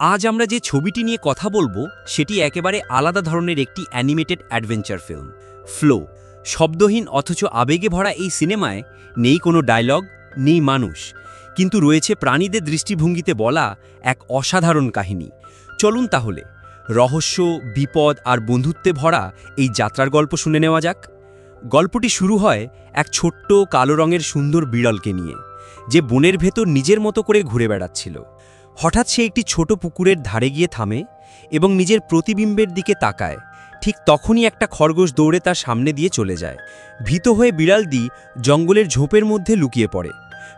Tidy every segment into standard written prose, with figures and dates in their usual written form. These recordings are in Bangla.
আজ আমরা যে ছবিটি নিয়ে কথা বলবো সেটি একেবারে আলাদা ধরনের একটি অ্যানিমেটেড অ্যাডভেঞ্চার ফিল্ম ফ্লো। শব্দহীন অথচ আবেগে ভরা এই সিনেমায় নেই কোনো ডায়লগ, নেই মানুষ, কিন্তু রয়েছে প্রাণীদের দৃষ্টিভঙ্গিতে বলা এক অসাধারণ কাহিনী। চলুন তাহলে রহস্য, বিপদ আর বন্ধুত্বে ভরা এই যাত্রার গল্প শুনে নেওয়া যাক। গল্পটি শুরু হয় এক ছোট্ট কালো রঙের সুন্দর বিড়ালকে নিয়ে, যে বনের ভেতর নিজের মতো করে ঘুরে বেড়াচ্ছিল। হঠাৎ সে একটি ছোট পুকুরের ধারে গিয়ে থামে এবং নিজের প্রতিবিম্বের দিকে তাকায়। ঠিক তখনই একটা খরগোশ দৌড়ে তার সামনে দিয়ে চলে যায়। ভীত হয়ে বিড়ালটি জঙ্গলের ঝোপের মধ্যে লুকিয়ে পড়ে,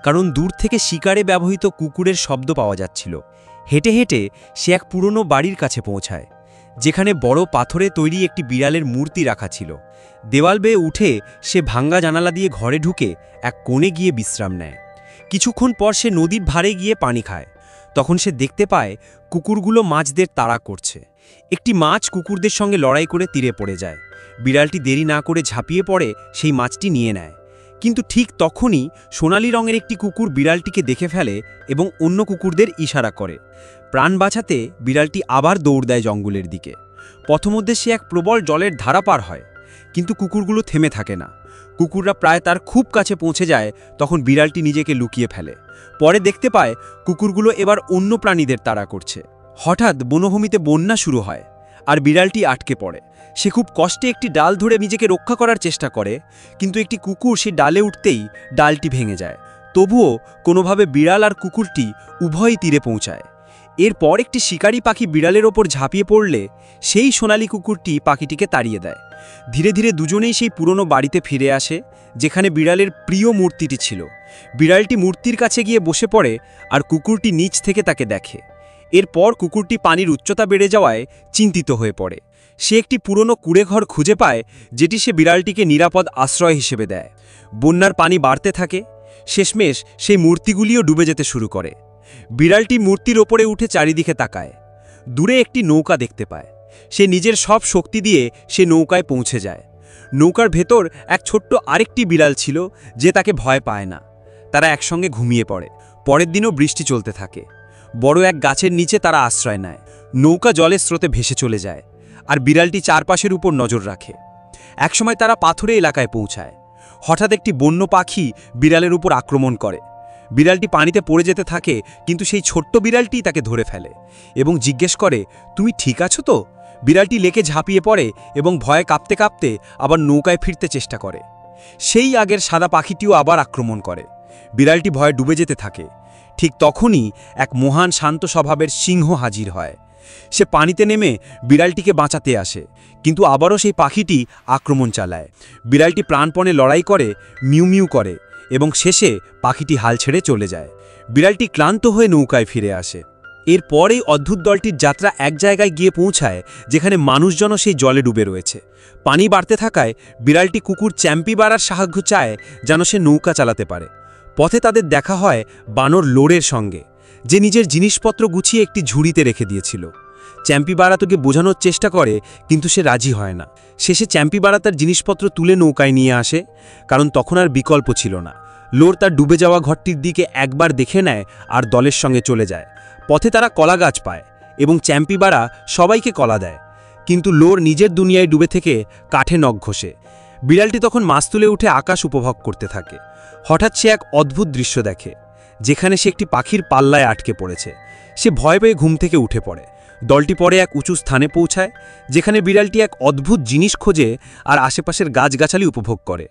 কারণ দূর থেকে শিকারে ব্যবহৃত কুকুরের শব্দ পাওয়া যাচ্ছিল। হেঁটে হেঁটে সে এক পুরনো বাড়ির কাছে পৌঁছায়, যেখানে বড় পাথরে তৈরি একটি বিড়ালের মূর্তি রাখা ছিল। দেওয়াল বেয়ে উঠে সে ভাঙ্গা জানালা দিয়ে ঘরে ঢুকে এক কোণে গিয়ে বিশ্রাম নেয়। কিছুক্ষণ পর সে নদীর ধারে গিয়ে পানি খায়। তখন সে দেখতে পায় কুকুরগুলো মাছদের তাড়া করছে। একটি মাছ কুকুরদের সঙ্গে লড়াই করে তীরে পড়ে যায়। বিড়ালটি দেরি না করে ঝাঁপিয়ে পড়ে সেই মাছটি নিয়ে নেয়। কিন্তু ঠিক তখনই সোনালি রঙের একটি কুকুর বিড়ালটিকে দেখে ফেলে এবং অন্য কুকুরদের ইশারা করে। প্রাণ বাঁচাতে বিড়ালটি আবার দৌড় দেয় জঙ্গলের দিকে। পথমধ্যে সে এক প্রবল জলের ধারা পার হয়, কিন্তু কুকুরগুলো থেমে থাকে না। কুকুররা প্রায় তার খুব কাছে পৌঁছে যায়, তখন বিড়ালটি নিজেকে লুকিয়ে ফেলে। পরে দেখতে পায় কুকুরগুলো এবার অন্য প্রাণীদের তাড়া করছে। হঠাৎ বনভূমিতে বন্যা শুরু হয় আর বিড়ালটি আটকে পড়ে। সে খুব কষ্টে একটি ডাল ধরে নিজেকে রক্ষা করার চেষ্টা করে, কিন্তু একটি কুকুর সেই ডালে উঠতেই ডালটি ভেঙে যায়। তবুও কোনোভাবে বিড়াল আর কুকুরটি উভয়ই তীরে পৌঁছায়। এরপর একটি শিকারী পাখি বিড়ালের ওপর ঝাঁপিয়ে পড়লে সেই সোনালি কুকুরটি পাখিটিকে তাড়িয়ে দেয়। ধীরে ধীরে দুজনেই সেই পুরনো বাড়িতে ফিরে আসে, যেখানে বিড়ালের প্রিয় মূর্তিটি ছিল। বিড়ালটি মূর্তির কাছে গিয়ে বসে পড়ে আর কুকুরটি নিচ থেকে তাকে দেখে। এরপর কুকুরটি পানির উচ্চতা বেড়ে যাওয়ায় চিন্তিত হয়ে পড়ে। সে একটি পুরনো কুঁড়েঘর খুঁজে পায়, যেটি সে বিড়ালটিকে নিরাপদ আশ্রয় হিসেবে দেয়। বন্যার পানি বাড়তে থাকে। শেষমেশ সেই মূর্তিগুলিও ডুবে যেতে শুরু করে। বিড়ালটি মূর্তির ওপরে উঠে চারিদিকে তাকায়। দূরে একটি নৌকা দেখতে পায়। সে নিজের সব শক্তি দিয়ে সে নৌকায় পৌঁছে যায়। নৌকার ভেতর এক ছোট্ট আরেকটি বিড়াল ছিল, যে তাকে ভয় পায় না। তারা একসঙ্গে ঘুমিয়ে পড়ে। পরের দিনও বৃষ্টি চলতে থাকে। বড় এক গাছের নিচে তারা আশ্রয় নেয়। নৌকা জলের স্রোতে ভেসে চলে যায়, আর বিড়ালটি চারপাশের উপর নজর রাখে। একসময় তারা পাথুরে এলাকায় পৌঁছায়। হঠাৎ একটি বন্য পাখি বিড়ালের উপর আক্রমণ করে। বিড়ালটি পানিতে পড়ে যেতে থাকে, কিন্তু সেই ছোট্ট বিড়ালটি তাকে ধরে ফেলে এবং জিজ্ঞেস করে, তুমি ঠিক আছো তো? বিড়ালটি লেকে ঝাঁপিয়ে পড়ে এবং ভয়ে কাঁপতে কাঁপতে আবার নৌকায় ফিরতে চেষ্টা করে। সেই আগের সাদা পাখিটিও আবার আক্রমণ করে। বিড়ালটি ভয়ে ডুবে যেতে থাকে। ঠিক তখনই এক মহান শান্ত স্বভাবের সিংহ হাজির হয়। সে পানিতে নেমে বিড়ালটিকে বাঁচাতে আসে, কিন্তু আবারও সেই পাখিটি আক্রমণ চালায়। বিড়ালটি প্রাণপণে লড়াই করে, মিউ মিউ করে, এবং শেষে পাখিটি হাল ছেড়ে চলে যায়। বিড়ালটি ক্লান্ত হয়ে নৌকায় ফিরে আসে। এরপরেই অদ্ভুত দলটির যাত্রা এক জায়গায় গিয়ে পৌঁছায়, যেখানে মানুষজনও সেই জলে ডুবে রয়েছে। পানি বাড়তে থাকায় বিড়ালটি কুকুর চ্যাম্পি বাড়ার সাহায্য চায়, যেন সে নৌকা চালাতে পারে। পথে তাদের দেখা হয় বানর লোরের সঙ্গে, যে নিজের জিনিসপত্র গুছিয়ে একটি ঝুড়িতে রেখে দিয়েছিল। চ্যাম্পি বাড়া তোকে বোঝানোর চেষ্টা করে, কিন্তু সে রাজি হয় না। শেষে চ্যাম্পি বাড়া তার জিনিসপত্র তুলে নৌকায় নিয়ে আসে, কারণ তখন আর বিকল্প ছিল না। লোর তার ডুবে যাওয়া ঘরটির দিকে একবার দেখে নেয় আর দলের সঙ্গে চলে যায়। পথে তারা কলা গাছ পায় এবং চ্যাম্পি বাড়া সবাইকে কলা দেয়, কিন্তু লোর নিজের দুনিয়ায় ডুবে থেকে কাঠে নখ ঘষে। বিড়ালটি তখন মাছ তুলে উঠে আকাশ উপভোগ করতে থাকে। হঠাৎ সে এক অদ্ভুত দৃশ্য দেখে, যেখানে সে একটি পাখির পাল্লায় আটকে পড়েছে। সে ভয় পেয়ে ঘুম থেকে উঠে পড়ে। দলটি পরে এক উঁচু স্থানে পৌঁছায়, যেখানে বিড়ালটি এক অদ্ভুত জিনিস খোঁজে আর আশেপাশের গাছগাছালি উপভোগ করে।